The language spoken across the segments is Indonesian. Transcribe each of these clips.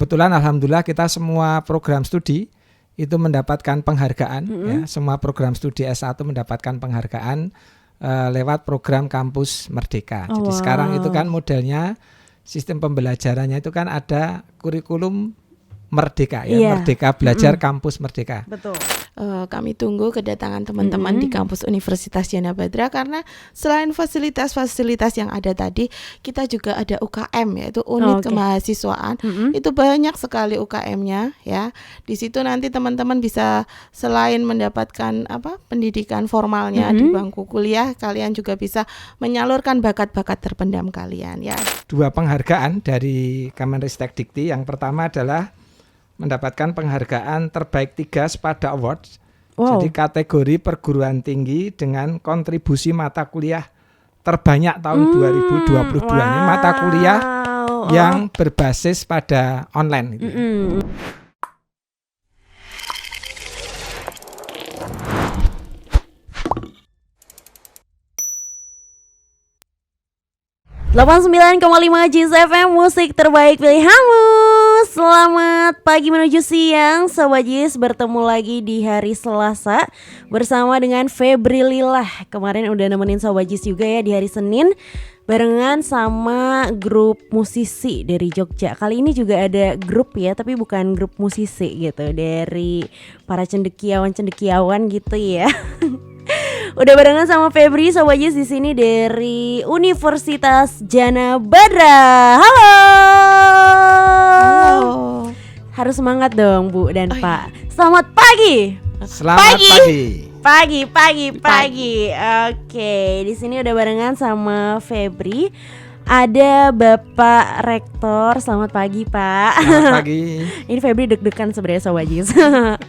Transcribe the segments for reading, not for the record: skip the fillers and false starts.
kebetulan alhamdulillah kita semua program studi itu mendapatkan penghargaan ya, semua program studi S1 mendapatkan penghargaan lewat program Kampus Merdeka. Jadi sekarang itu kan modelnya sistem pembelajarannya itu kan ada kurikulum Merdeka ya, Merdeka Belajar Kampus Merdeka. Betul. Kami tunggu kedatangan teman-teman di kampus Universitas Djana Badra karena selain fasilitas-fasilitas yang ada tadi, kita juga ada UKM yaitu unit kemahasiswaan. Itu banyak sekali UKM-nya ya. Di situ nanti teman-teman bisa selain mendapatkan pendidikan formalnya di bangku kuliah, kalian juga bisa menyalurkan bakat-bakat terpendam kalian ya. 2 penghargaan dari Kemenristek Dikti. Yang pertama adalah mendapatkan penghargaan terbaik 3 Spada Awards. Jadi kategori perguruan tinggi dengan kontribusi mata kuliah terbanyak tahun 2022 ini mata kuliah yang berbasis pada online gitu. 89,5 Jis FM, musik terbaik pilihanmu. Selamat pagi menuju siang, Sobat Jis, bertemu lagi di hari Selasa bersama dengan Febri Lilah. Kemarin udah nemenin Sobat Jis juga ya di hari Senin barengan sama grup musisi dari Jogja. Kali ini juga ada grup ya, tapi bukan grup musisi gitu, dari para cendekiawan gitu ya. Udah barengan sama Febri, Sobat Jis di sini dari Universitas Djana Badra. Halo. Harus semangat dong Bu dan Pak. Selamat pagi. Selamat Pagi. Oke, di sini udah barengan sama Febri. Ada Bapak Rektor, selamat pagi Pak. Selamat pagi. Ini Febri deg-degan sebenarnya Sobat Jis.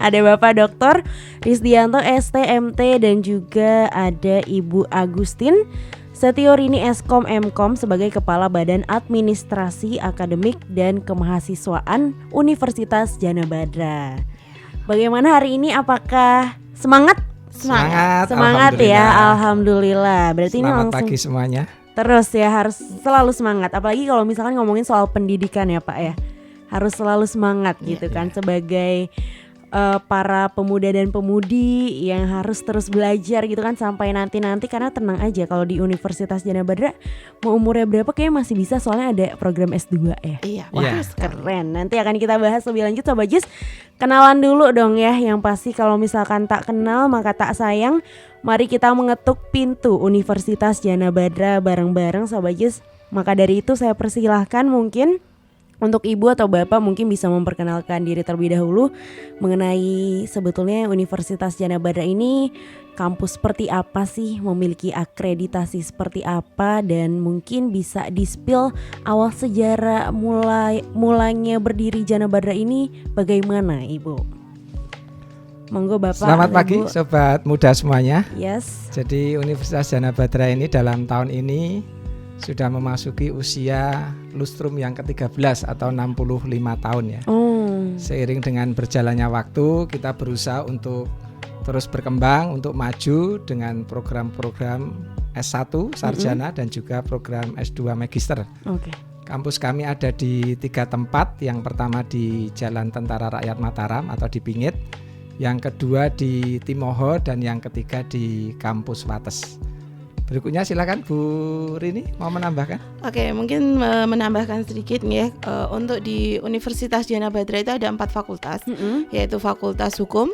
Ada Bapak Dr. Risdianto STMT dan juga ada Ibu Agustin Setiorini Eskom Mkom sebagai Kepala Badan Administrasi Akademik dan Kemahasiswaan Universitas Djana Badra. Bagaimana hari ini? Apakah semangat ya? Alhamdulillah. Berarti selamat ini langsung pagi semuanya. Terus ya harus selalu semangat. Apalagi kalau misalkan ngomongin soal pendidikan ya Pak ya, harus selalu semangat gitu kan. Sebagai para pemuda dan pemudi yang harus terus belajar gitu kan sampai nanti. Karena tenang aja kalau di Universitas Djana Badra mau umurnya berapa kayaknya masih bisa, soalnya ada program S2 ya. Iya, keren. Nanti akan kita bahas lebih lanjut Sobat Jis. Kenalan dulu dong ya, yang pasti kalau misalkan tak kenal maka tak sayang. Mari kita mengetuk pintu Universitas Djana Badra bareng-bareng Sobat Jis. Maka dari itu saya persilahkan mungkin untuk Ibu atau Bapak mungkin bisa memperkenalkan diri terlebih dahulu mengenai sebetulnya Universitas Djana Badra ini kampus seperti apa sih, memiliki akreditasi seperti apa, dan mungkin bisa di-spill awal sejarah mulainya berdiri Djana Badra ini bagaimana Ibu? Monggo Bapak. Selamat pagi Sobat muda semuanya. Yes. Jadi Universitas Djana Badra ini dalam tahun ini sudah memasuki usia lustrum yang ke-13 atau 65 tahun ya. Seiring dengan berjalannya waktu, kita berusaha untuk terus berkembang, untuk maju dengan program-program S1 Sarjana dan juga program S2 Magister. Kampus kami ada di 3 tempat. Yang pertama di Jalan Tentara Rakyat Mataram atau di Pingit, yang kedua di Timoho, dan yang ketiga di Kampus Wates. Berikutnya silakan Bu Rini mau menambahkan. Oke, mungkin menambahkan sedikit nih ya. Untuk di Universitas Djana Badra itu ada 4 fakultas, yaitu Fakultas Hukum,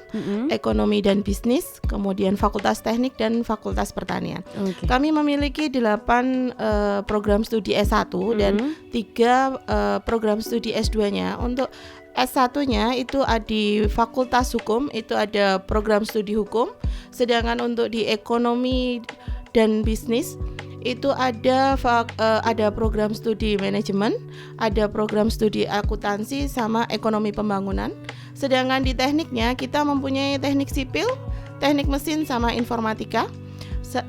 Ekonomi dan Bisnis, kemudian Fakultas Teknik dan Fakultas Pertanian. Kami memiliki 8 program studi S1 dan 3 program studi S2-nya. Untuk S1-nya itu di Fakultas Hukum itu ada program studi hukum, sedangkan untuk di Ekonomi dan Bisnis itu ada program studi manajemen, ada program studi akuntansi sama ekonomi pembangunan. Sedangkan di tekniknya kita mempunyai teknik sipil, teknik mesin sama informatika.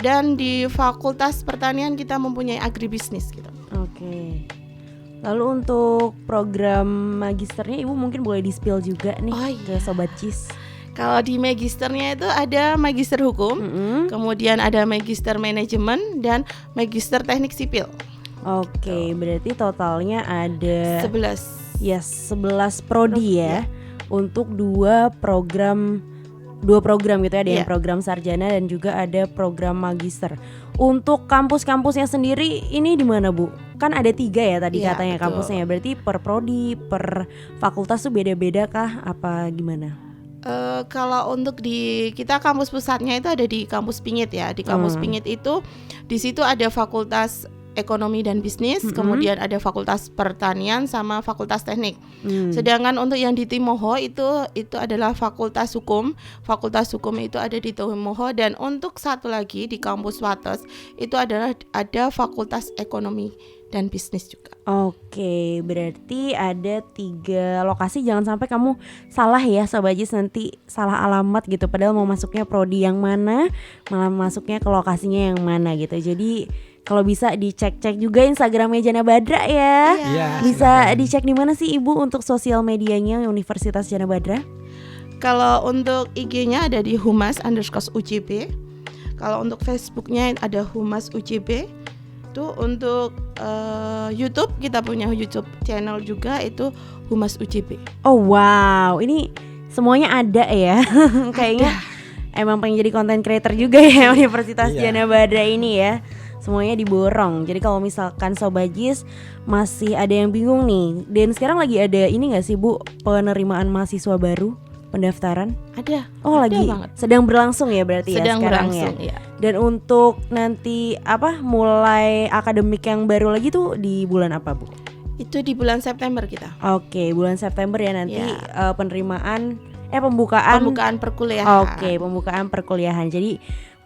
Dan di Fakultas Pertanian kita mempunyai agribisnis gitu. Oke. Lalu untuk program magisternya Ibu mungkin boleh di-spill juga nih ke Sobat Jis. Kalau di magisternya itu ada magister hukum, kemudian ada magister manajemen dan magister teknik sipil. Oke, berarti totalnya ada 11 Yes, 11 prodi ya. Untuk dua program gitu ya, ada yang program sarjana dan juga ada program magister. Untuk kampus-kampusnya sendiri ini di mana Bu? Kan ada 3 ya tadi katanya betul. Kampusnya, berarti per prodi, per fakultas tuh beda-beda kah? Apa gimana? Kalau untuk di kita kampus pusatnya itu ada di kampus Pingit ya. Di kampus Pingit itu di situ ada fakultas ekonomi dan bisnis, kemudian ada fakultas pertanian sama fakultas teknik. Sedangkan untuk yang di Timoho itu adalah fakultas hukum. Fakultas hukum itu ada di Timoho, dan untuk satu lagi di kampus Wates itu ada fakultas ekonomi dan bisnis juga. Oke, berarti ada 3 lokasi. Jangan sampai kamu salah ya Sobat Jis, nanti salah alamat gitu, padahal mau masuknya prodi yang mana, malah masuknya ke lokasinya yang mana gitu. Jadi kalau bisa dicek-cek juga Instagramnya Jana Badra ya. Bisa dicek di mana sih Ibu untuk sosial medianya Universitas Jana Badra? Kalau untuk IG-nya ada di humas_UJB. Kalau untuk Facebooknya ada Humas UJB. Itu untuk YouTube, kita punya YouTube channel juga, itu Humas UJB. Oh wow, ini semuanya ada ya. Kayaknya emang pengen jadi content creator juga ya Universitas Jana Badra ini ya. Semuanya diborong. Jadi kalau misalkan Sobat Jis masih ada yang bingung nih, dan sekarang lagi ada ini gak sih Bu, penerimaan mahasiswa baru, pendaftaran? Ada. Oh ada lagi banget. Sedang berlangsung ya berarti sedang ya sekarang berlangsung, ya. Dan untuk nanti mulai akademik yang baru lagi tuh di bulan apa Bu? Itu di bulan September kita. Oke, bulan September ya nanti penerimaan pembukaan perkuliahan. Oke, pembukaan perkuliahan. Jadi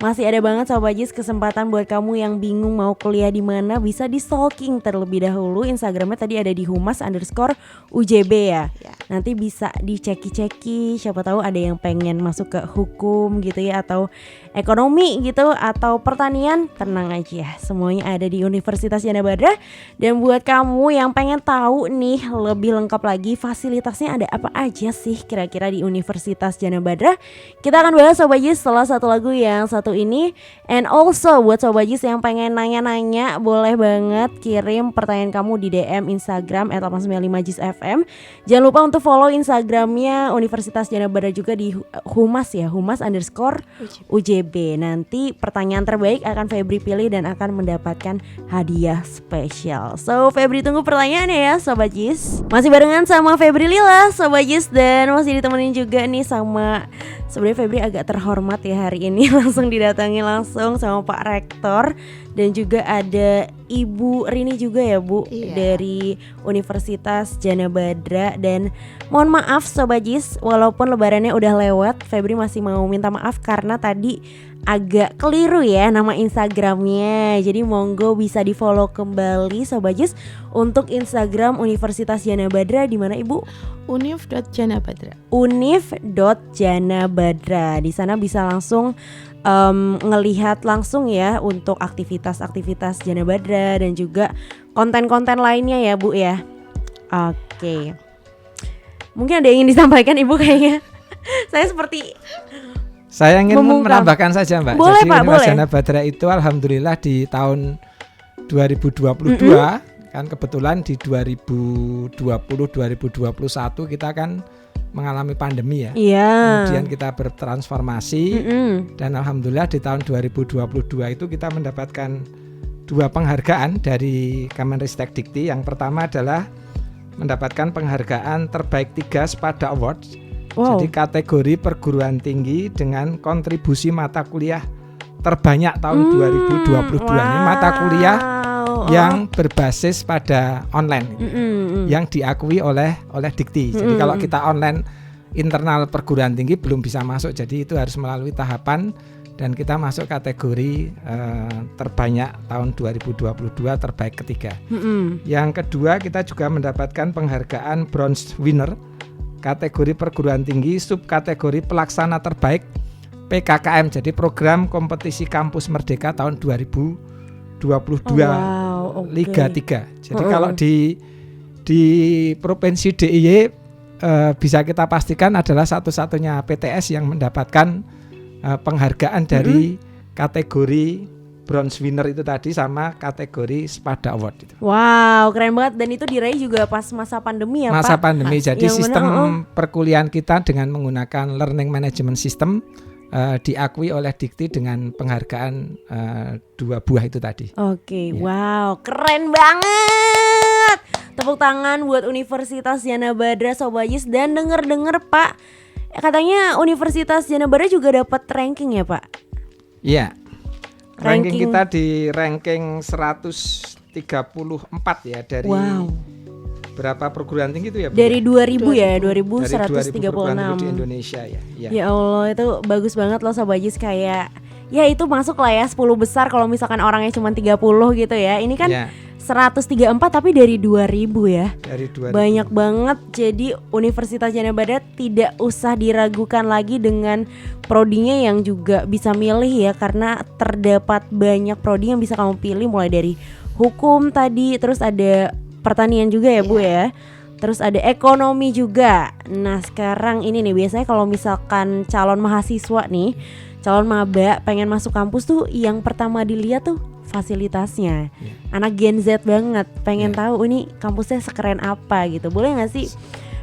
masih ada banget Sobat Jis kesempatan buat kamu yang bingung mau kuliah di mana, bisa di stalking terlebih dahulu. Instagramnya tadi ada di humas_UJB ya. Nanti bisa diceki-ceki, siapa tahu ada yang pengen masuk ke hukum gitu ya, atau ekonomi gitu, atau pertanian. Tenang aja, semuanya ada di Universitas Jana Badra. Dan buat kamu yang pengen tahu nih lebih lengkap lagi fasilitasnya ada apa aja sih kira-kira di Universitas Jana Badra, kita akan bahas Sobat Jis setelah satu lagu yang satu ini. And also buat Sobat Jis yang pengen nanya-nanya, boleh banget kirim pertanyaan kamu di DM Instagram @895JISFM. Jangan lupa untuk follow Instagramnya Universitas Jana Badra juga di Humas ya, Humas_UJB. Nanti pertanyaan terbaik akan Febri pilih dan akan mendapatkan hadiah spesial. So Febri tunggu pertanyaannya ya Sobat Jis. Masih barengan sama Febri Lila Sobat Jis, dan masih ditemenin juga nih sama, sebenarnya Febri agak terhormat ya hari ini langsung didatangi langsung sama Pak Rektor, dan juga ada Ibu Rini juga ya Bu, dari Universitas Jana Badra. Dan mohon maaf Sobat Jis, walaupun lebarannya udah lewat, Febri masih mau minta maaf karena tadi agak keliru ya nama Instagramnya. Jadi monggo bisa di follow kembali Sobat Jis untuk Instagram Universitas Jana Badra. Di mana Ibu? Univ.janabadra. Univ.janabadra. Di sana bisa langsung ngelihat langsung ya untuk aktivitas-aktivitas Jana Badra dan juga konten-konten lainnya ya Bu ya. Oke. Mungkin ada yang ingin disampaikan Ibu kayaknya. Saya ingin menambahkan saja Mbak. Boleh, jadi Pak, Universitas Jana Badra itu alhamdulillah di tahun 2022 kan kebetulan di 2020-2021 kita kan mengalami pandemi ya. Kemudian kita bertransformasi dan alhamdulillah di tahun 2022 itu kita mendapatkan 2 penghargaan dari Kemenristek Dikti. Yang pertama adalah mendapatkan penghargaan terbaik 3 Spada Awards. Jadi kategori perguruan tinggi dengan kontribusi mata kuliah terbanyak tahun 2022 ini mata kuliah yang berbasis pada online yang diakui oleh Dikti. Jadi kalau kita online internal perguruan tinggi belum bisa masuk, jadi itu harus melalui tahapan dan kita masuk kategori terbanyak tahun 2022 terbaik ketiga. Yang kedua kita juga mendapatkan penghargaan Bronze Winner kategori perguruan tinggi subkategori pelaksana terbaik PKKM, jadi program kompetisi kampus merdeka tahun 2022 Liga 3. Jadi kalau di provinsi DIY bisa kita pastikan adalah satu-satunya PTS yang mendapatkan penghargaan dari kategori bronze winner itu tadi sama kategori Spada Award itu. Wow, keren banget, dan itu diraih juga pas masa pandemi ya, masa Pak? pandemi. Jadi Yang sistem bener, perkuliahan kita dengan menggunakan learning management system diakui oleh Dikti dengan penghargaan 2 buah itu tadi. Oke, Ya. wow, keren banget. Tepuk tangan buat Universitas Jana Badra Sobajis. Dan denger-denger Pak, katanya Universitas Jana Badra juga dapat ranking ya Pak? Iya. Ranking Ranking. kita di ranking 134 ya dari berapa perguruan tinggi itu ya Bu? Dari 2000 ya, Dari 2000 perguruan tinggi di 2136. Indonesia ya. Ya Allah, itu bagus banget loh Sobajis, kayak ya itu masuk lah ya 10 besar kalau misalkan orangnya cuma 30 gitu ya. Ini kan Ya, 134 tapi dari 2000 ya. dari 2000. Banyak banget. Jadi Universitas Jana Badra tidak usah diragukan lagi dengan prodinya yang juga bisa milih ya, karena terdapat banyak prodi yang bisa kamu pilih, mulai dari hukum tadi, terus ada pertanian juga ya Bu ya. Terus ada ekonomi juga. Nah, sekarang ini nih, biasanya kalau misalkan calon mahasiswa nih, calon maba pengen masuk kampus tuh yang pertama dilihat tuh fasilitasnya. Anak Gen Z banget, pengen tahu ini kampusnya sekeren apa gitu. Boleh gak sih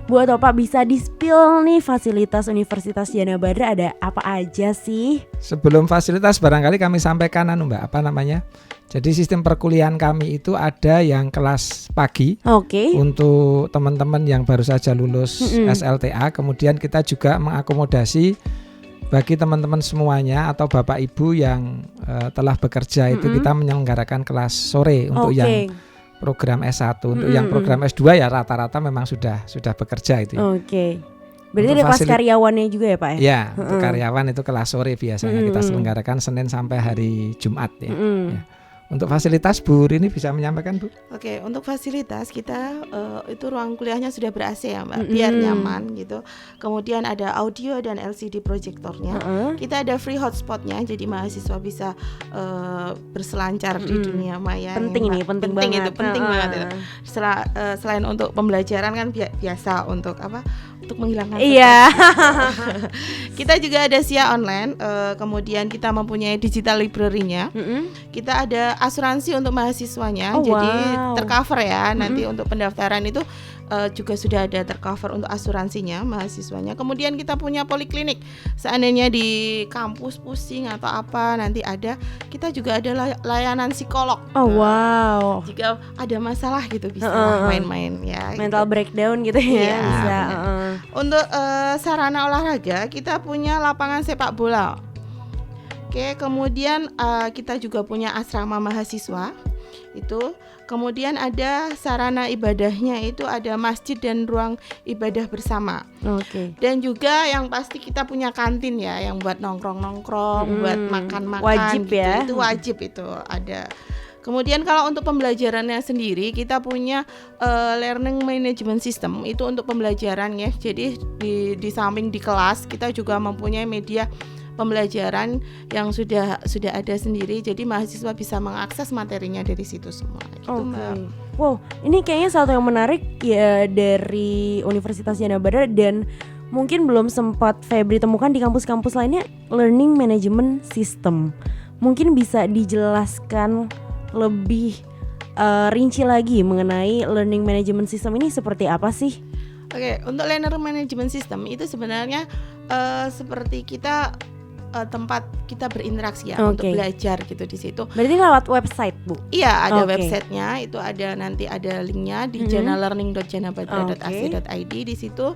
buat Bapak bisa di-spill nih fasilitas Universitas Jana Badra ada apa aja sih? Sebelum fasilitas barangkali kami sampaikan Mbak, apa namanya? Jadi sistem perkuliahan kami itu ada yang kelas pagi Oke. untuk teman-teman yang baru saja lulus SLTA. Kemudian kita juga mengakomodasi bagi teman-teman semuanya atau Bapak Ibu yang telah bekerja itu kita menyelenggarakan kelas sore untuk yang program S1. Untuk yang program S2 ya rata-rata memang sudah bekerja itu ya. Oke. Berarti ada kelas karyawannya juga ya Pak ya? Ya, untuk karyawan itu kelas sore biasanya kita selenggarakan Senin sampai hari Jumat ya. Ya. Untuk fasilitas Bu Rini bisa menyampaikan Bu? Oke, untuk fasilitas kita itu ruang kuliahnya sudah ber-AC ya Mbak, biar nyaman gitu. Kemudian ada audio dan LCD proyektornya. Kita ada free hotspotnya, jadi mahasiswa bisa berselancar di dunia maya. Penting nih, penting banget. Itu penting banget itu. Selain untuk pembelajaran kan biasa untuk apa? Untuk menghilangkan Iya. Kita juga ada SIA online, kemudian kita mempunyai digital library-nya. Kita ada asuransi untuk mahasiswanya, jadi tercover ya. Nanti untuk pendaftaran itu juga sudah ada tercover untuk asuransinya mahasiswanya. Kemudian kita punya poliklinik. Seandainya di kampus pusing atau apa nanti ada, kita juga ada layanan psikolog. Jika ada masalah gitu bisa main-main ya. Mental gitu. breakdown gitu ya. Bisa. Untuk sarana olahraga kita punya lapangan sepak bola. Oke, kemudian kita juga punya asrama mahasiswa itu. Kemudian ada sarana ibadahnya, itu ada masjid dan ruang ibadah bersama. Dan juga yang pasti kita punya kantin ya, yang buat nongkrong-nongkrong, buat makan-makan. Wajib gitu. ya. Itu wajib itu ada. Kemudian kalau untuk pembelajarannya sendiri kita punya learning management system, itu untuk pembelajaran ya. Jadi di samping di kelas kita juga mempunyai media pembelajaran yang sudah ada sendiri, jadi mahasiswa bisa mengakses materinya dari situ semua gitu, Mbak. Wow, ini kayaknya satu yang menarik ya dari Universitas Jana Badra, dan mungkin belum sempat Febri temukan di kampus-kampus lainnya, learning management system. Mungkin bisa dijelaskan lebih rinci lagi mengenai learning management system ini seperti apa sih? Oke, untuk learning management system itu sebenarnya seperti kita tempat kita berinteraksi ya untuk belajar gitu di situ. Berarti lewat website Bu? Iya, ada websitenya, itu ada nanti ada linknya di janalearning.janabadra.ac.id. Di situ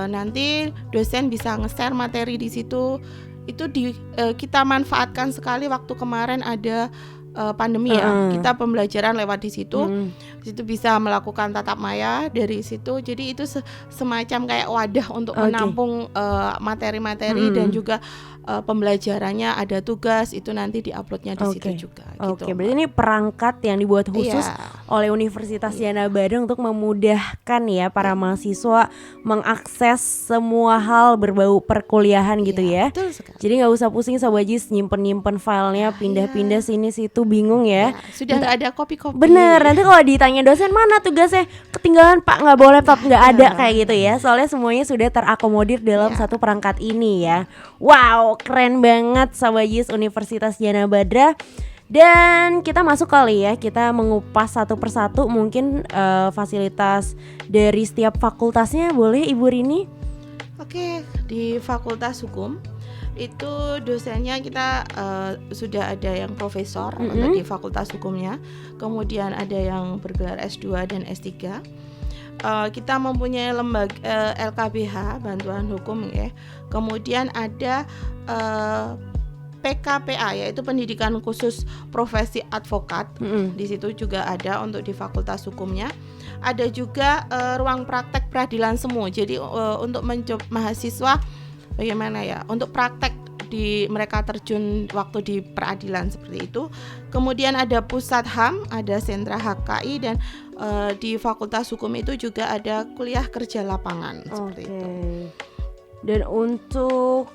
nanti dosen bisa nge-share materi di situ. Itu kita manfaatkan sekali waktu kemarin ada pandemi ya. Kita pembelajaran lewat di situ. Di situ bisa melakukan tatap maya dari situ. Jadi itu semacam kayak wadah untuk menampung materi-materi dan juga pembelajarannya, ada tugas itu nanti diuploadnya di situ juga. Berarti ini perangkat yang dibuat khusus oleh Universitas Jana Badra untuk memudahkan ya para mahasiswa mengakses semua hal berbau perkuliahan gitu ya. Betul sekali. Jadi nggak usah pusing Sobat Jis nyimpen filenya, pindah-pindah sini situ bingung ya. Sudah nggak ada kopi-kopi. Bener, nanti kalau ditanya dosen mana tugasnya ketinggalan Pak, nggak bawa laptop, nggak ada kayak gitu ya. Soalnya semuanya sudah terakomodir dalam satu perangkat ini ya. Wow, keren banget Sobat Jis Universitas Jana Badra. Dan kita masuk kali ya, kita mengupas satu persatu mungkin fasilitas dari setiap fakultasnya, boleh Ibu Rini? Oke, di Fakultas Hukum itu dosennya kita sudah ada yang profesor untuk di Fakultas Hukumnya, kemudian ada yang bergelar S2 dan S3. Kita mempunyai lembaga LKBH Bantuan Hukum ya, kemudian ada PKPA yaitu Pendidikan Khusus Profesi Advokat. Di situ juga ada untuk di Fakultas Hukumnya. Ada juga ruang praktek peradilan semu. Jadi untuk mahasiswa bagaimana ya untuk praktek mereka terjun waktu di peradilan seperti itu. Kemudian ada pusat HAM, ada sentra HKI, dan di Fakultas Hukum itu juga ada kuliah kerja lapangan seperti itu. Dan untuk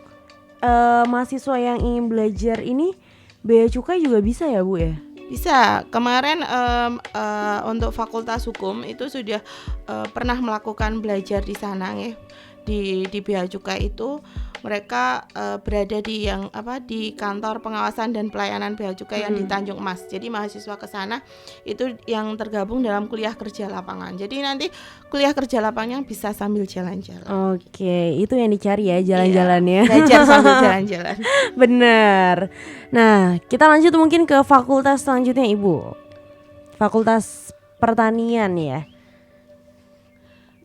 mahasiswa yang ingin belajar ini bea cukai juga bisa ya Bu ya? Bisa. Kemarin untuk Fakultas Hukum itu sudah pernah melakukan belajar di sana ya. Di bea cukai itu mereka berada di di kantor pengawasan dan pelayanan bea cukai yang di Tanjung Mas. Jadi mahasiswa ke sana itu yang tergabung dalam kuliah kerja lapangan. Jadi nanti kuliah kerja lapangan bisa sambil jalan-jalan. Oke, itu yang dicari ya jalan-jalannya. Belajar sambil jalan-jalan. Bener. Nah, kita lanjut mungkin ke fakultas selanjutnya Ibu. Fakultas Pertanian ya.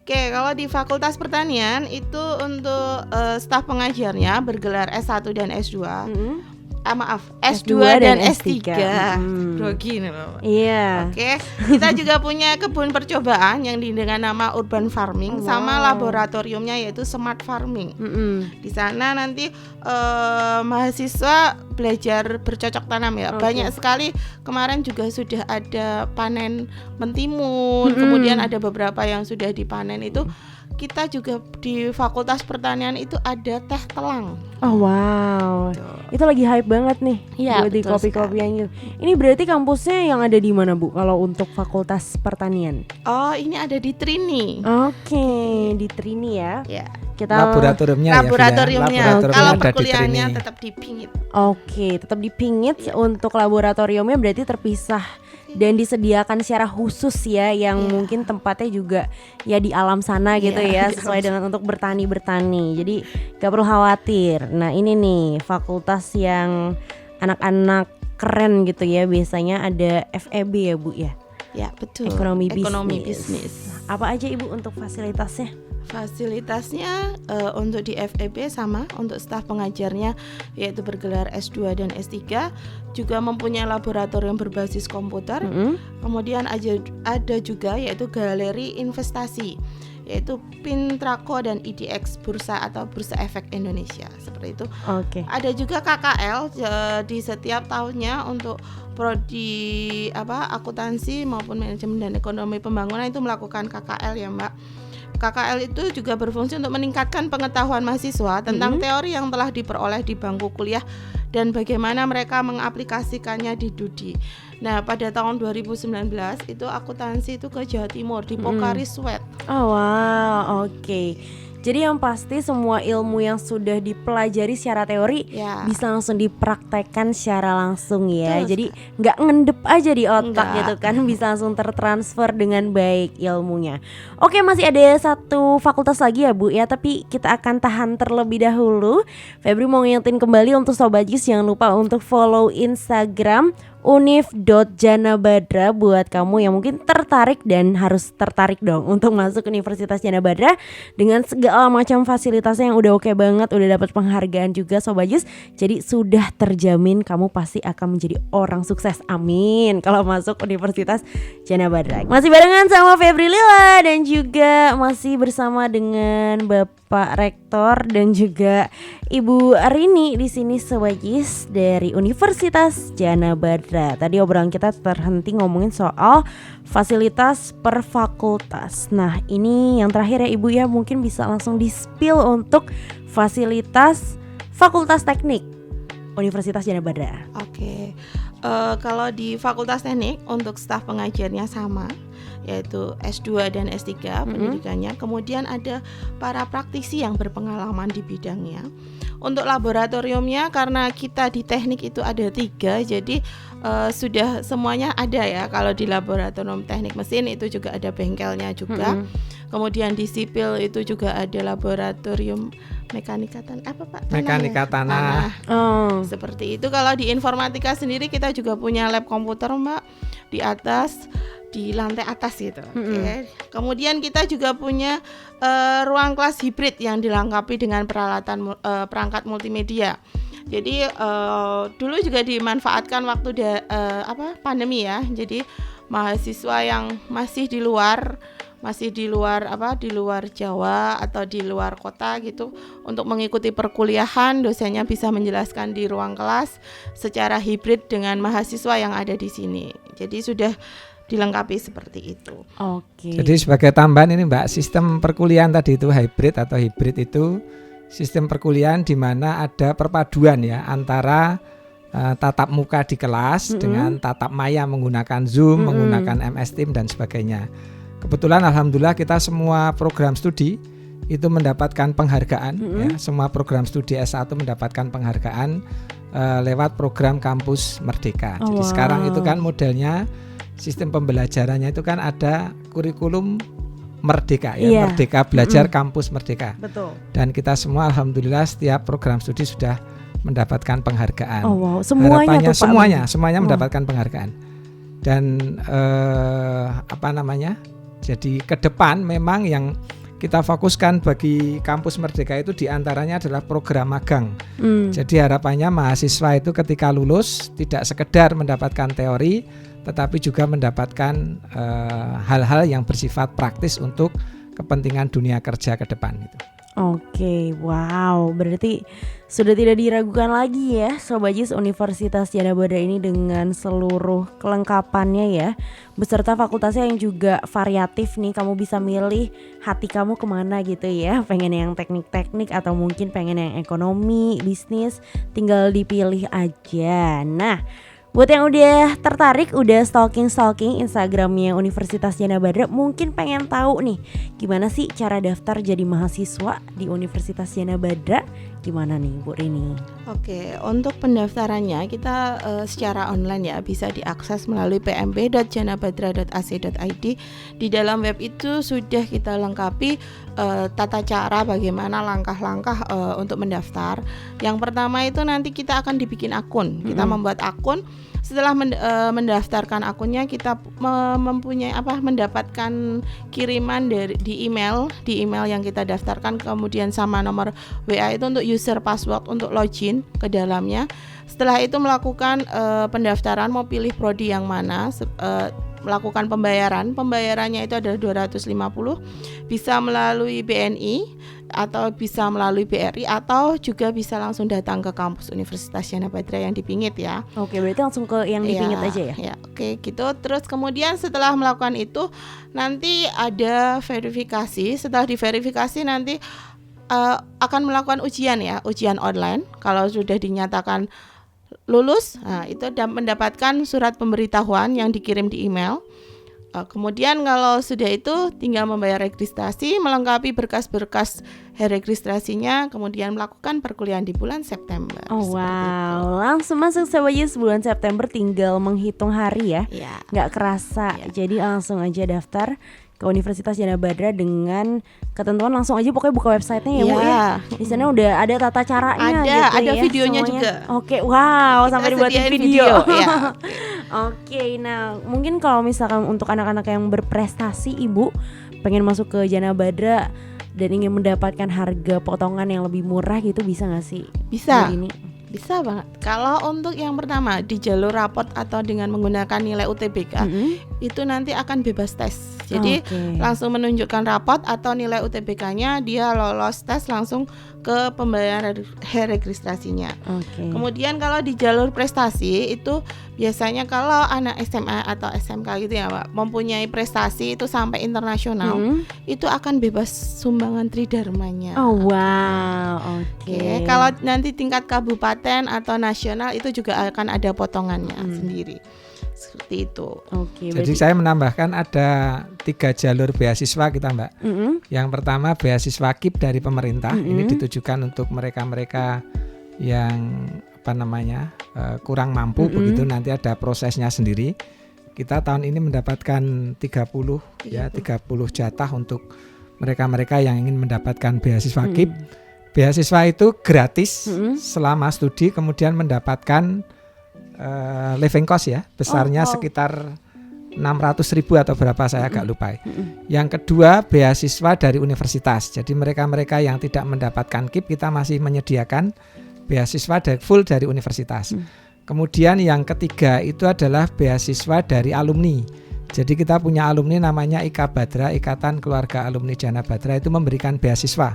Oke, kalau di Fakultas Pertanian itu untuk staf pengajarnya bergelar S1 dan S2. S2 dan S3. Grogi nih loh. Iya. Oke, kita juga punya kebun percobaan yang dengan nama Urban Farming sama laboratoriumnya yaitu Smart Farming. Di sana nanti mahasiswa belajar bercocok tanam ya. Banyak sekali kemarin juga sudah ada panen mentimun, kemudian ada beberapa yang sudah dipanen itu. Kita juga di Fakultas Pertanian itu ada teh telang. Oh wow, itu lagi hype banget nih buat di kopi-kopian gitu. Ini berarti kampusnya yang ada di mana Bu kalau untuk Fakultas Pertanian? Oh ini ada di Trini. Oke, di Trini ya. Kita laboratoriumnya. Kalau perkuliahannya tetap di Pingit. Oke, tetap di Pingit. Untuk laboratoriumnya berarti terpisah dan disediakan secara khusus ya, yang mungkin tempatnya juga ya di alam sana gitu ya, sesuai dengan untuk bertani. Jadi gak perlu khawatir. Nah ini nih fakultas yang anak-anak keren gitu ya, biasanya ada FEB ya Bu ya? Ya betul. Ekonomi bisnis. Apa aja Ibu untuk fasilitasnya? Fasilitasnya untuk di FEB sama untuk staf pengajarnya yaitu bergelar S2 dan S3, juga mempunyai laboratorium berbasis komputer. Kemudian ada juga yaitu galeri investasi yaitu Pintrako dan IDX Bursa atau Bursa Efek Indonesia seperti itu. Ada juga KKL di setiap tahunnya untuk prodi akuntansi maupun manajemen dan ekonomi pembangunan itu melakukan KKL ya Mbak. KKL itu juga berfungsi untuk meningkatkan pengetahuan mahasiswa tentang teori yang telah diperoleh di bangku kuliah dan bagaimana mereka mengaplikasikannya di Dudi. Nah, pada tahun 2019 itu akuntansi itu ke Jawa Timur di Pokari Sweat. Oh wow, oke. Jadi yang pasti semua ilmu yang sudah dipelajari secara teori bisa langsung dipraktekkan secara langsung ya. Jadi nggak ngendep aja di otak gitu kan, bisa langsung tertransfer dengan baik ilmunya. Oke, masih ada satu fakultas lagi ya Bu ya, tapi kita akan tahan terlebih dahulu. Febri mau ngingetin kembali untuk Sobat Jis, jangan lupa untuk follow Instagram univ.janabadra buat kamu yang mungkin tertarik dan harus tertarik dong untuk masuk Universitas Jana Badra dengan segala macam fasilitasnya yang udah oke banget, udah dapat penghargaan juga Sobat Jis. Jadi sudah terjamin kamu pasti akan menjadi orang sukses. Amin. Kalau masuk Universitas Jana Badra. Masih barengan sama Febri Lila dan juga masih bersama dengan Bapak Rektor dan juga Ibu Rini di sini Sobat Jis dari Universitas Jana Badra. Badra. Tadi obrolan kita terhenti ngomongin soal fasilitas per fakultas. Nah, ini yang terakhir ya Ibu ya, mungkin bisa langsung di-spill untuk fasilitas Fakultas Teknik Universitas Jana Badra. Oke. Kalau di Fakultas Teknik untuk staf pengajarnya sama, yaitu S2 dan S3 pendidikannya. Kemudian ada para praktisi yang berpengalaman di bidangnya. Untuk laboratoriumnya, karena kita di teknik itu ada 3, jadi sudah semuanya ada ya. Kalau di laboratorium teknik mesin itu juga ada bengkelnya juga. Kemudian di sipil itu juga ada laboratorium mekanika tanah, apa Pak? Mekanika tanah. Seperti itu. Kalau di informatika sendiri kita juga punya lab komputer Mbak di atas, di lantai atas gitu. Okay. Kemudian kita juga punya ruang kelas hibrid yang dilengkapi dengan peralatan perangkat multimedia. Jadi dulu juga dimanfaatkan waktu pandemi ya. Jadi mahasiswa yang masih di luar Jawa atau di luar kota gitu, untuk mengikuti perkuliahan, dosennya bisa menjelaskan di ruang kelas secara hibrid dengan mahasiswa yang ada di sini. Jadi sudah dilengkapi seperti itu. Oke. Jadi sebagai tambahan ini Mbak, sistem perkuliahan tadi itu hybrid itu sistem perkuliahan di mana ada perpaduan ya antara tatap muka di kelas dengan tatap maya menggunakan Zoom, menggunakan MS Team dan sebagainya. Kebetulan alhamdulillah kita semua program studi itu mendapatkan penghargaan ya. Semua program studi S1 mendapatkan penghargaan lewat program Kampus Merdeka. Jadi sekarang itu kan modelnya sistem pembelajarannya itu kan ada kurikulum Merdeka ya, Merdeka Belajar Kampus Merdeka. Betul. Dan kita semua alhamdulillah setiap program studi sudah mendapatkan penghargaan. Semuanya tuh, semuanya mendapatkan penghargaan. Dan jadi ke depan memang yang kita fokuskan bagi Kampus Merdeka itu diantaranya adalah program magang. Jadi harapannya mahasiswa itu ketika lulus tidak sekedar mendapatkan teori, tetapi juga mendapatkan hal-hal yang bersifat praktis untuk kepentingan dunia kerja ke depan itu. Oke, wow, berarti sudah tidak diragukan lagi ya Sobat JIS, Universitas Jana Badra ini dengan seluruh kelengkapannya ya, beserta fakultasnya yang juga variatif nih. Kamu bisa milih hati kamu kemana gitu ya, pengen yang teknik-teknik atau mungkin pengen yang ekonomi, bisnis, tinggal dipilih aja. Nah, buat yang udah tertarik, udah stalking Instagramnya Universitas Jana Badra, mungkin pengen tahu nih gimana sih cara daftar jadi mahasiswa di Universitas Jana Badra, gimana nih Bu Rini? Oke, untuk pendaftarannya kita secara online ya, bisa diakses melalui pmb.janabadra.ac.id. Di dalam web itu sudah kita lengkapi tata cara bagaimana langkah-langkah untuk mendaftar. Yang pertama itu nanti kita akan dibikin akun. Kita membuat akun. Setelah mendaftarkan akunnya, kita mendapatkan kiriman di email yang kita daftarkan, kemudian sama nomor WA itu untuk user password untuk login ke dalamnya. Setelah itu melakukan pendaftaran, mau pilih prodi yang mana, melakukan pembayarannya itu adalah 250, bisa melalui BNI atau bisa melalui BRI, atau juga bisa langsung datang ke kampus Universitas Jana Badra yang di Pingit ya. Oke, berarti langsung ke yang di Pingit aja ya? Ya, oke gitu. Terus kemudian setelah melakukan itu nanti ada verifikasi. Setelah diverifikasi nanti akan melakukan ujian ya, ujian online. Kalau sudah dinyatakan lulus, itu mendapatkan surat pemberitahuan yang dikirim di email. Kemudian kalau sudah itu tinggal membayar registrasi, melengkapi berkas-berkas registrasinya, kemudian melakukan perkuliahan di bulan September. Langsung masuk Sobat JIS, bulan September tinggal menghitung hari ya. Nggak kerasa. Jadi langsung aja daftar ke Universitas Jana Badra dengan ketentuan, langsung aja pokoknya buka websitenya ya Bu ya. Di sana udah ada tata caranya gitu ya. Ada videonya semuanya juga. Oke, wow, sampai dibuatin video. Ya. Oke, nah mungkin kalau misalkan untuk anak-anak yang berprestasi Ibu pengen masuk ke Jana Badra dan ingin mendapatkan harga potongan yang lebih murah gitu, bisa nggak sih? Bisa. Bisa banget. Kalau untuk yang pertama di jalur rapot atau dengan menggunakan nilai UTBK, itu nanti akan bebas tes. Jadi langsung menunjukkan rapot atau nilai UTBK-nya, dia lolos tes langsung ke pembayaran registrasinya. Kemudian kalau di jalur prestasi itu biasanya kalau anak SMA atau SMK gitu ya Pak, mempunyai prestasi itu sampai internasional, itu akan bebas sumbangan tridharmanya. Oh wow, Kalau nanti tingkat kabupaten atau nasional itu juga akan ada potongannya sendiri. Seperti itu. Jadi saya menambahkan ada 3 jalur beasiswa kita Mbak. Yang pertama beasiswa KIP dari pemerintah. Ini ditujukan untuk mereka-mereka yang kurang mampu begitu, nanti ada prosesnya sendiri. Kita tahun ini mendapatkan 30 jatah untuk mereka-mereka yang ingin mendapatkan beasiswa KIP. Beasiswa itu gratis selama studi, kemudian mendapatkan living cost ya, besarnya sekitar 600.000 atau berapa saya agak lupa. Yang kedua beasiswa dari universitas. Jadi mereka-mereka yang tidak mendapatkan KIP, kita masih menyediakan beasiswa full dari universitas. Kemudian yang ketiga itu adalah beasiswa dari alumni. Jadi kita punya alumni namanya IKA Badra, Ikatan Keluarga Alumni Jana Badra, itu memberikan beasiswa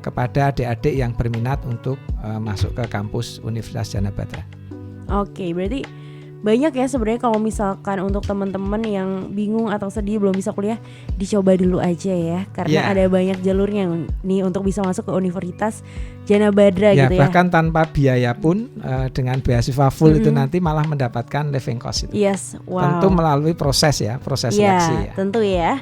kepada adik-adik yang berminat untuk masuk ke kampus Universitas Jana Badra. Berarti banyak ya sebenarnya kalau misalkan untuk teman-teman yang bingung atau sedih belum bisa kuliah, dicoba dulu aja ya, karena ada banyak jalurnya nih untuk bisa masuk ke Universitas Jana Badra gitu ya. Bahkan tanpa biaya pun dengan beasiswa full itu nanti malah mendapatkan living cost itu. Tentu melalui proses seleksi ya. Tentu ya.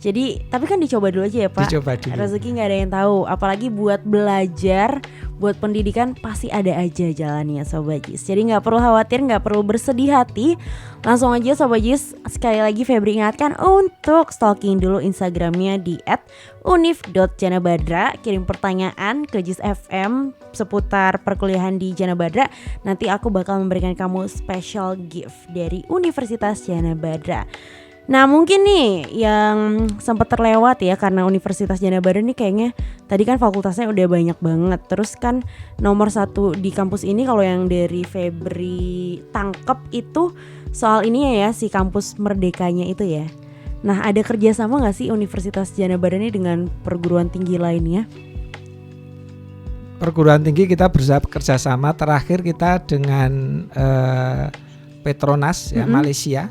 Jadi tapi kan dicoba dulu aja ya Pak. Dicoba dulu. Rezeki nggak ada yang tahu, apalagi buat belajar, buat pendidikan pasti ada aja jalannya Sobat Jis. Jadi nggak perlu khawatir, nggak perlu bersedih hati. Langsung aja Sobat Jis, sekali lagi Febri ingatkan untuk stalking dulu Instagramnya di @unif.janabadra. Kirim pertanyaan ke Jis FM seputar perkuliahan di Jana Badra. Nanti aku bakal memberikan kamu special gift dari Universitas Jana Badra. Nah mungkin nih yang sempat terlewat ya, karena Universitas Jana Badra nih kayaknya tadi kan fakultasnya udah banyak banget. Terus kan nomor 1 di kampus ini kalau yang dari Febri tangkep itu soal ini ya, si kampus merdekanya itu ya. Nah ada kerjasama gak sih Universitas Jana Badra ini dengan perguruan tinggi lainnya? Perguruan tinggi kita bekerja sama, terakhir kita dengan Petronas ya, Malaysia.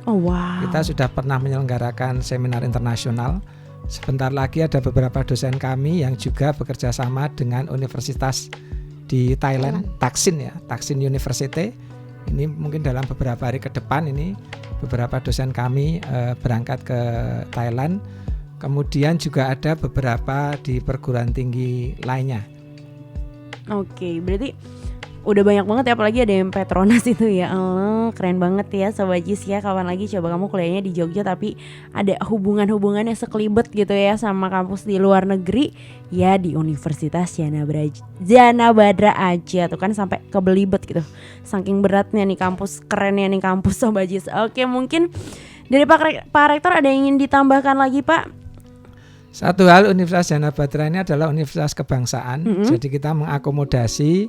Kita sudah pernah menyelenggarakan seminar internasional. Sebentar lagi ada beberapa dosen kami yang juga bekerja sama dengan universitas di Thailand, Thaksin University. Ini mungkin dalam beberapa hari ke depan ini beberapa dosen kami berangkat ke Thailand. Kemudian juga ada beberapa di perguruan tinggi lainnya. Berarti udah banyak banget ya, apalagi ada yang Petronas itu ya. Keren banget ya Sobat Jis ya. Kapan lagi coba kamu kuliahnya di Jogja tapi ada hubungan-hubungan yang sekelibet gitu ya sama kampus di luar negeri, ya di Universitas Jana Badra aja tuh kan sampai kebelibet gitu. Saking beratnya nih kampus, kerennya nih kampus Sobat Jis. Mungkin dari Pak Rektor ada yang ingin ditambahkan lagi Pak? Satu hal, Universitas Jana Badra ini adalah universitas kebangsaan. Jadi kita mengakomodasi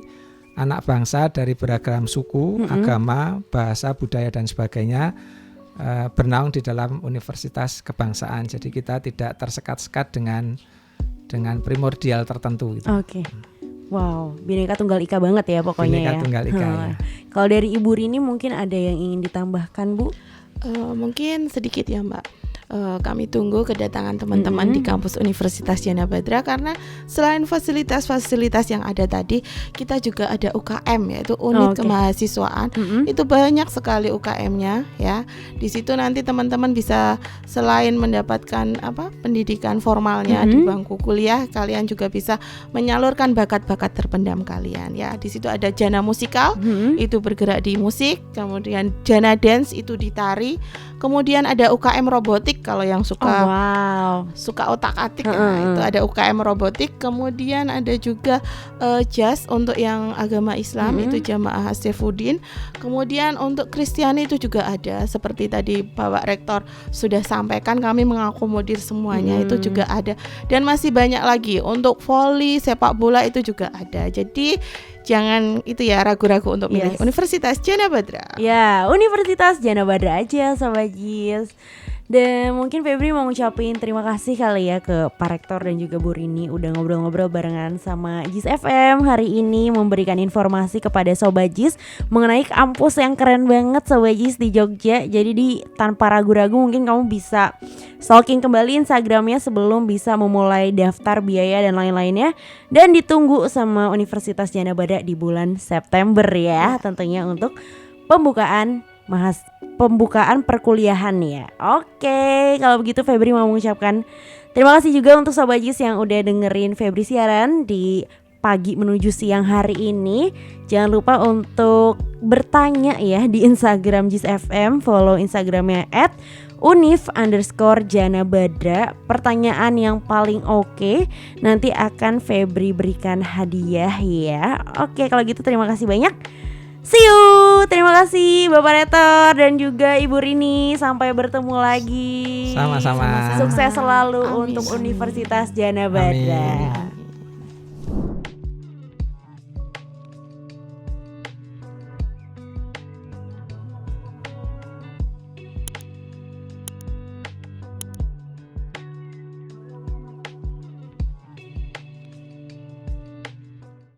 anak bangsa dari beragam suku, agama, bahasa, budaya dan sebagainya bernaung di dalam universitas kebangsaan. Jadi kita tidak tersekat-sekat dengan primordial tertentu gitu. Wow, Bhinneka Tunggal Ika banget ya pokoknya. Bhinneka Tunggal Ika ya. Kalau dari Ibu Rini mungkin ada yang ingin ditambahkan Bu? Mungkin sedikit ya Mbak. Kami tunggu kedatangan teman-teman di kampus Universitas Jana Badra, karena selain fasilitas-fasilitas yang ada tadi, kita juga ada UKM, yaitu unit kemahasiswaan. Itu banyak sekali UKM-nya ya. Di situ nanti teman-teman bisa selain mendapatkan pendidikan formalnya di bangku kuliah, kalian juga bisa menyalurkan bakat-bakat terpendam kalian ya. Di situ ada Jana Musikal, itu bergerak di musik, kemudian Jana Dance itu di tari. Kemudian ada UKM robotik kalau yang suka otak-atik itu ada UKM robotik. Kemudian ada juga jazz untuk yang agama Islam, itu Jamaah Saifuddin. Kemudian untuk Kristiani itu juga ada, seperti tadi Bapak Rektor sudah sampaikan, kami mengakomodir semuanya, itu juga ada. Dan masih banyak lagi untuk voli, sepak bola itu juga ada. Jadi jangan itu ya ragu-ragu untuk milih Universitas Jana Badra. Ya, Universitas Jana Badra aja Sobat Jis. Dan mungkin Febri mau ngucapin terima kasih kali ya ke Pak Rektor dan juga Bu Rini udah ngobrol-ngobrol barengan sama JIS FM hari ini, memberikan informasi kepada Sobat JIS mengenai kampus yang keren banget Sobat JIS di Jogja. Jadi tanpa ragu-ragu mungkin kamu bisa stalking kembali Instagramnya sebelum bisa memulai daftar biaya dan lain-lainnya. Dan ditunggu sama Universitas Djana Badra di bulan September ya, tentunya untuk pembukaan perkuliahan ya. Oke, kalau begitu Febri mau mengucapkan terima kasih juga untuk Sobat JIS yang udah dengerin Febri siaran di pagi menuju siang hari ini. Jangan lupa untuk bertanya ya di Instagram JIS FM, follow Instagramnya @unif_djanabadra. Pertanyaan yang paling oke nanti akan Febri berikan hadiah ya. Oke, kalau gitu terima kasih banyak. See you. Terima kasih Bapak Rektor dan juga Ibu Rini. Sampai bertemu lagi. Sama-sama. Sukses selalu Amin. untuk Universitas Djana Badra. Amin.